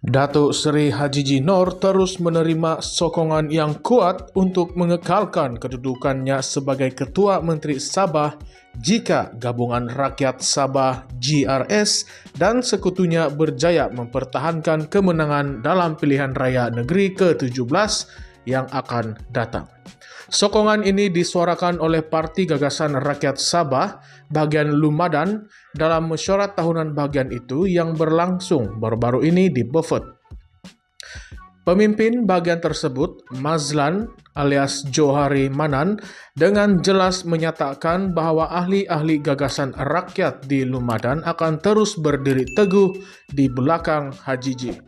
Datuk Seri Hajiji Noor terus menerima sokongan yang kuat untuk mengekalkan kedudukannya sebagai Ketua Menteri Sabah jika Gabungan Rakyat Sabah GRS dan sekutunya berjaya mempertahankan kemenangan dalam pilihan raya negeri ke-17 yang akan datang. Sokongan ini disuarakan oleh Parti Gagasan Rakyat Sabah bahagian Lumadan dalam mesyuarat tahunan bahagian itu yang berlangsung baru-baru ini di Beaufort. Pemimpin bahagian tersebut, Mazlan alias Johari Manan, dengan jelas menyatakan bahawa ahli-ahli gagasan rakyat di Lumadan akan terus berdiri teguh di belakang Hajiji,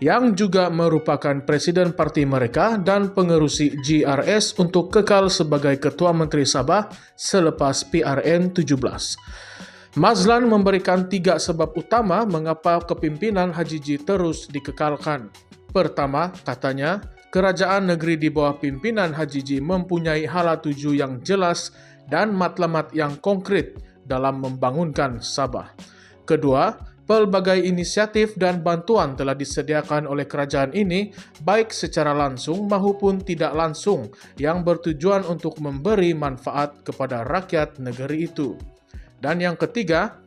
yang juga merupakan presiden parti mereka dan pengerusi GRS untuk kekal sebagai Ketua Menteri Sabah selepas PRN 17. Mazlan memberikan 3 sebab utama mengapa kepimpinan Hajiji terus dikekalkan. Pertama, katanya, kerajaan negeri di bawah pimpinan Hajiji mempunyai hala tuju yang jelas dan matlamat yang konkret dalam membangunkan Sabah. Kedua, pelbagai inisiatif dan bantuan telah disediakan oleh kerajaan ini baik secara langsung maupun tidak langsung yang bertujuan untuk memberi manfaat kepada rakyat negeri itu. Dan yang ketiga,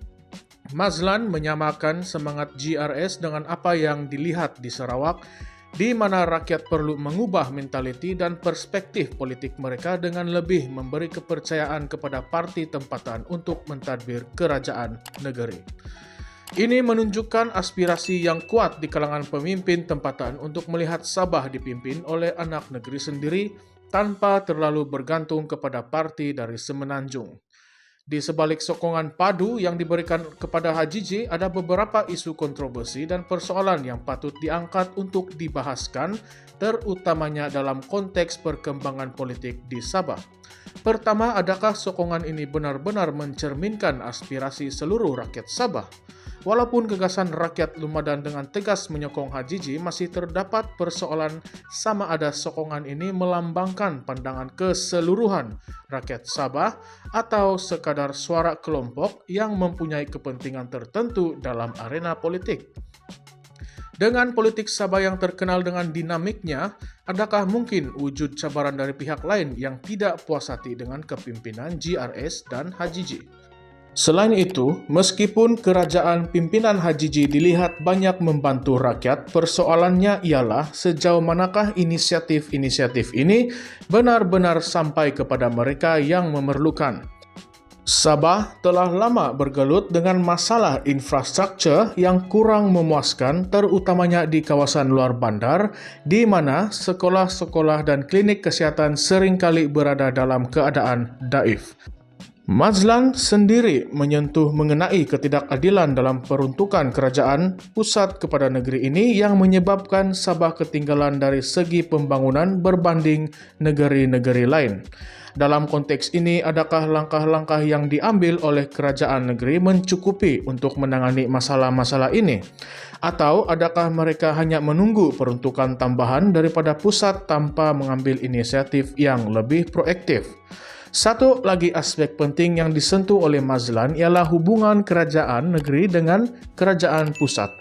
Mazlan menyamakan semangat GRS dengan apa yang dilihat di Sarawak, di mana rakyat perlu mengubah mentaliti dan perspektif politik mereka dengan lebih memberi kepercayaan kepada parti tempatan untuk mentadbir kerajaan negeri. Ini menunjukkan aspirasi yang kuat di kalangan pemimpin tempatan untuk melihat Sabah dipimpin oleh anak negeri sendiri tanpa terlalu bergantung kepada parti dari semenanjung. Di sebalik sokongan padu yang diberikan kepada Hajiji, ada beberapa isu kontroversi dan persoalan yang patut diangkat untuk dibahaskan, terutamanya dalam konteks perkembangan politik di Sabah. Pertama, adakah sokongan ini benar-benar mencerminkan aspirasi seluruh rakyat Sabah? Walaupun gagasan rakyat Lumadan dengan tegas menyokong Hajiji, masih terdapat persoalan sama ada sokongan ini melambangkan pandangan keseluruhan rakyat Sabah atau sekadar suara kelompok yang mempunyai kepentingan tertentu dalam arena politik. Dengan politik Sabah yang terkenal dengan dinamiknya, adakah mungkin wujud cabaran dari pihak lain yang tidak puas hati dengan kepimpinan GRS dan Hajiji? Selain itu, meskipun kerajaan pimpinan Hajiji dilihat banyak membantu rakyat, persoalannya ialah sejauh manakah inisiatif-inisiatif ini benar-benar sampai kepada mereka yang memerlukan. Sabah telah lama bergelut dengan masalah infrastruktur yang kurang memuaskan, terutamanya di kawasan luar bandar, di mana sekolah-sekolah dan klinik kesihatan seringkali berada dalam keadaan daif. Mazlan sendiri menyentuh mengenai ketidakadilan dalam peruntukan kerajaan pusat kepada negeri ini yang menyebabkan Sabah ketinggalan dari segi pembangunan berbanding negeri-negeri lain. Dalam konteks ini, adakah langkah-langkah yang diambil oleh kerajaan negeri mencukupi untuk menangani masalah-masalah ini? Atau adakah mereka hanya menunggu peruntukan tambahan daripada pusat tanpa mengambil inisiatif yang lebih proaktif? Satu lagi aspek penting yang disentuh oleh Mazlan ialah hubungan kerajaan negeri dengan kerajaan pusat.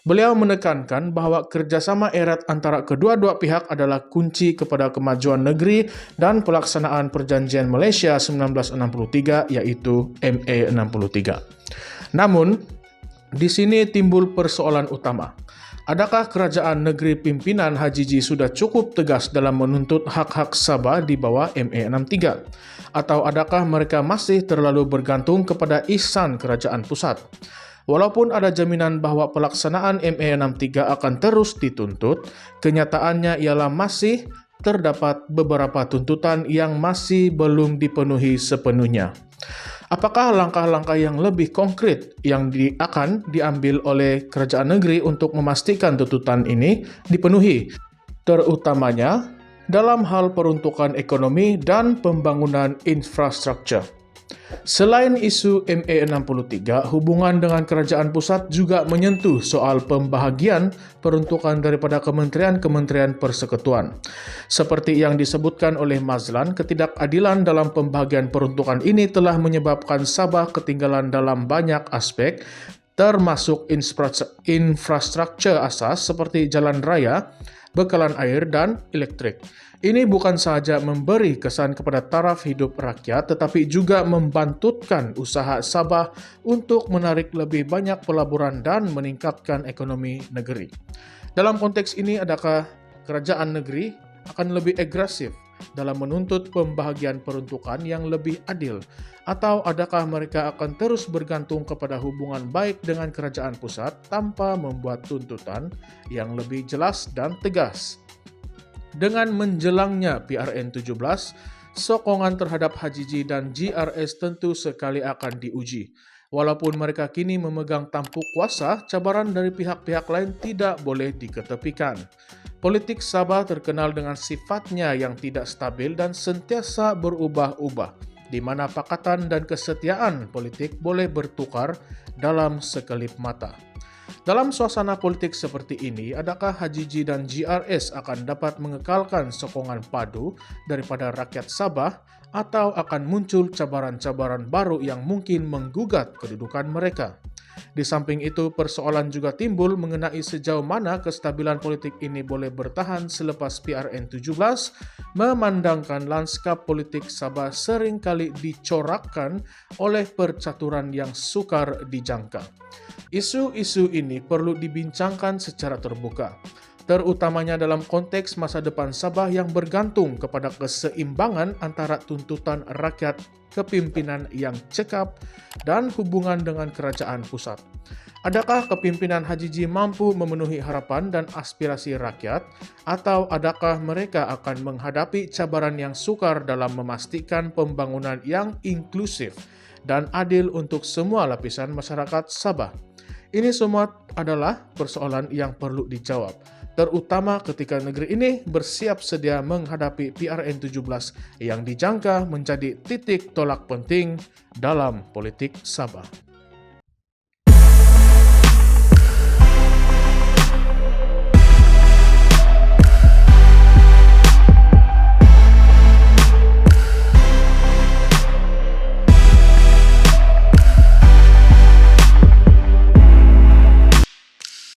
Beliau menekankan bahawa kerjasama erat antara kedua-dua pihak adalah kunci kepada kemajuan negeri dan pelaksanaan Perjanjian Malaysia 1963 iaitu MA63. Namun, di sini timbul persoalan utama. Adakah kerajaan negeri pimpinan Hajiji sudah cukup tegas dalam menuntut hak-hak Sabah di bawah MA63? Atau adakah mereka masih terlalu bergantung kepada ihsan kerajaan pusat? Walaupun ada jaminan bahawa pelaksanaan MA63 akan terus dituntut, kenyataannya ialah masih terdapat beberapa tuntutan yang masih belum dipenuhi sepenuhnya. Apakah langkah-langkah yang lebih konkret yang akan diambil oleh kerajaan negeri untuk memastikan tuntutan ini dipenuhi, terutamanya dalam hal peruntukan ekonomi dan pembangunan infrastruktur? Selain isu MA63, hubungan dengan kerajaan pusat juga menyentuh soal pembahagian peruntukan daripada kementerian-kementerian persekutuan. Seperti yang disebutkan oleh Mazlan, ketidakadilan dalam pembahagian peruntukan ini telah menyebabkan Sabah ketinggalan dalam banyak aspek, termasuk infrastruktur asas seperti jalan raya, bekalan air, dan elektrik. Ini bukan sahaja memberi kesan kepada taraf hidup rakyat, tetapi juga membantutkan usaha Sabah untuk menarik lebih banyak pelaburan dan meningkatkan ekonomi negeri. Dalam konteks ini, adakah kerajaan negeri akan lebih agresif dalam menuntut pembahagian peruntukan yang lebih adil, atau adakah mereka akan terus bergantung kepada hubungan baik dengan kerajaan pusat tanpa membuat tuntutan yang lebih jelas dan tegas? Dengan menjelangnya PRN 17, sokongan terhadap HJJ dan GRS tentu sekali akan diuji. Walaupun mereka kini memegang tampuk kuasa, cabaran dari pihak-pihak lain tidak boleh diketepikan. Politik Sabah terkenal dengan sifatnya yang tidak stabil dan sentiasa berubah-ubah, di mana pakatan dan kesetiaan politik boleh bertukar dalam sekelip mata. Dalam suasana politik seperti ini, adakah HJJ dan GRS akan dapat mengekalkan sokongan padu daripada rakyat Sabah, atau akan muncul cabaran-cabaran baru yang mungkin menggugat kedudukan mereka? Di samping itu, persoalan juga timbul mengenai sejauh mana kestabilan politik ini boleh bertahan selepas PRN 17, memandangkan lanskap politik Sabah seringkali dicorakkan oleh percaturan yang sukar dijangka. Isu-isu ini perlu dibincangkan secara terbuka, terutamanya dalam konteks masa depan Sabah yang bergantung kepada keseimbangan antara tuntutan rakyat, kepimpinan yang cekap, dan hubungan dengan kerajaan pusat. Adakah kepimpinan HJJ mampu memenuhi harapan dan aspirasi rakyat, atau adakah mereka akan menghadapi cabaran yang sukar dalam memastikan pembangunan yang inklusif dan adil untuk semua lapisan masyarakat Sabah? Ini semua adalah persoalan yang perlu dijawab, terutama ketika negeri ini bersiap sedia menghadapi PRN 17 yang dijangka menjadi titik tolak penting dalam politik Sabah.